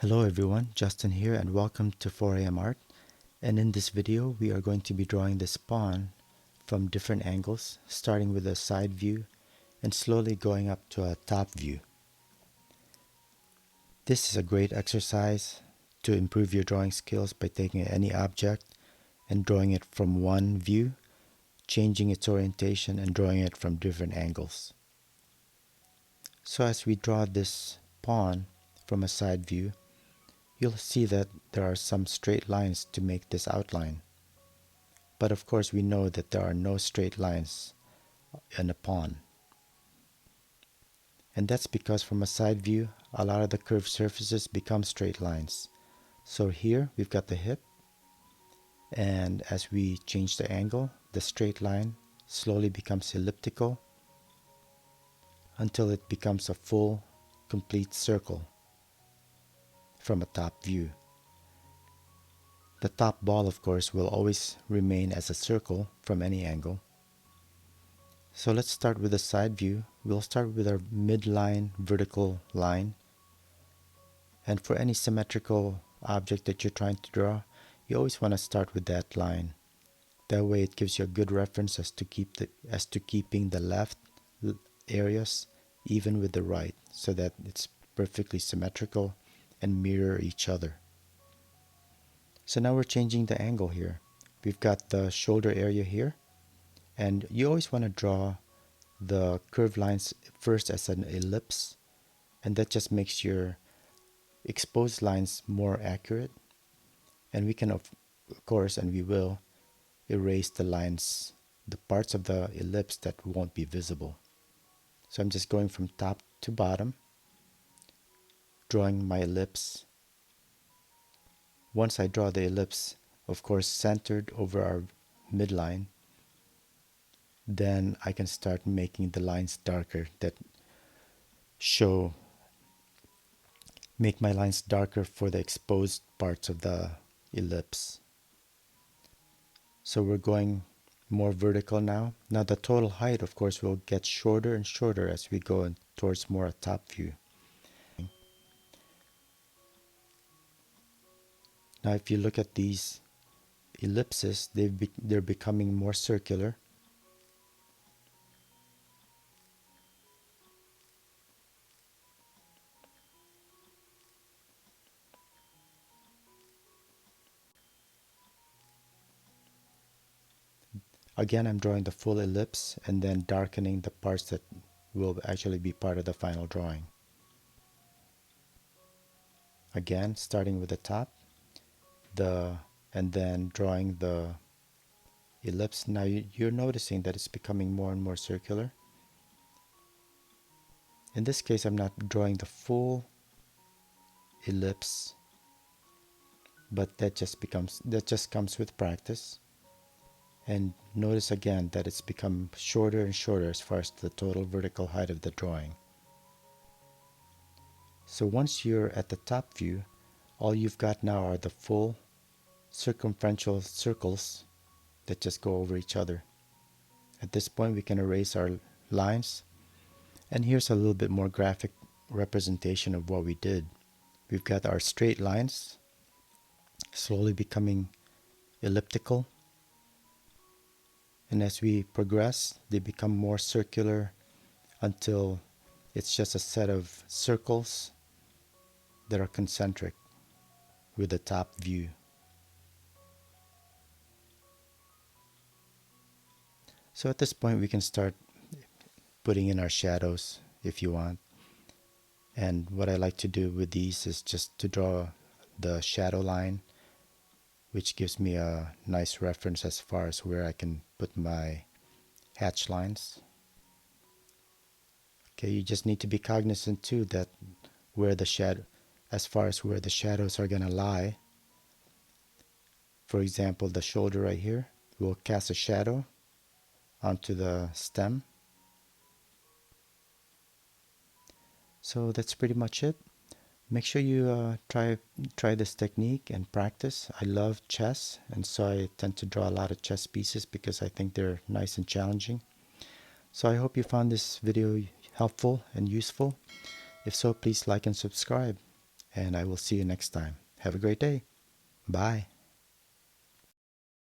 Hello everyone, Justin here and welcome to 4am Art. And in this video we are going to be drawing this pawn from different angles, starting with a side view and slowly going up to a top view. This is a great exercise to improve your drawing skills by taking any object and drawing it from one view, changing its orientation and drawing it from different angles. So as we draw this pawn from a side view, you'll see that there are some straight lines to make this outline. But of course we know that there are no straight lines in a pawn. And that's because from a side view, a lot of the curved surfaces become straight lines. So here we've got the hip, and as we change the angle, the straight line slowly becomes elliptical until it becomes a full, complete circle from a top view. The top ball, of course, will always remain as a circle from any angle. So let's start with the side view. We'll start with our midline vertical line. And for any symmetrical object that you're trying to draw, you always want to start with that line. That way it gives you a good reference as to keeping the left areas even with the right, so that it's perfectly symmetrical and mirror each other. So now we're changing the angle here. We've got the shoulder area here, and you always want to draw the curved lines first as an ellipse, and that just makes your exposed lines more accurate. And we can of course, and we will, erase the lines, the parts of the ellipse that won't be visible. So I'm just going from top to bottom, drawing my ellipse. Once I draw the ellipse, of course centered over our midline, then I can start making the lines darker that make my lines darker for the exposed parts of the ellipse. So we're going more vertical now. Now the total height, of course, will get shorter and shorter as we go towards more a top view. Now if you look at these ellipses, they're becoming more circular. Again, I'm drawing the full ellipse and then darkening the parts that will actually be part of the final drawing. Again, starting with the top, and then drawing the ellipse. Now you're noticing that it's becoming more and more circular. In this case, I'm not drawing the full ellipse, but that just comes with practice. And notice again that it's become shorter and shorter as far as the total vertical height of the drawing. So once you're at the top view, all you've got now are the full circumferential circles that just go over each other. At this point we can erase our lines, and here's a little bit more graphic representation of what we did. We've got our straight lines slowly becoming elliptical, and as we progress they become more circular until it's just a set of circles that are concentric with the top view. So at this point we can start putting in our shadows if you want. And what I like to do with these is just to draw the shadow line, which gives me a nice reference as far as where I can put my hatch lines. Okay, you just need to be cognizant too that as far as where the shadows are gonna lie. For example, the shoulder right here, we'll cast a shadow onto the stem. So that's pretty much it. Make sure you try this technique and practice. I love chess, and so I tend to draw a lot of chess pieces because I think they're nice and challenging. So I hope you found this video helpful and useful. If so, please like and subscribe. and I will see you next time. Have a great day. Bye.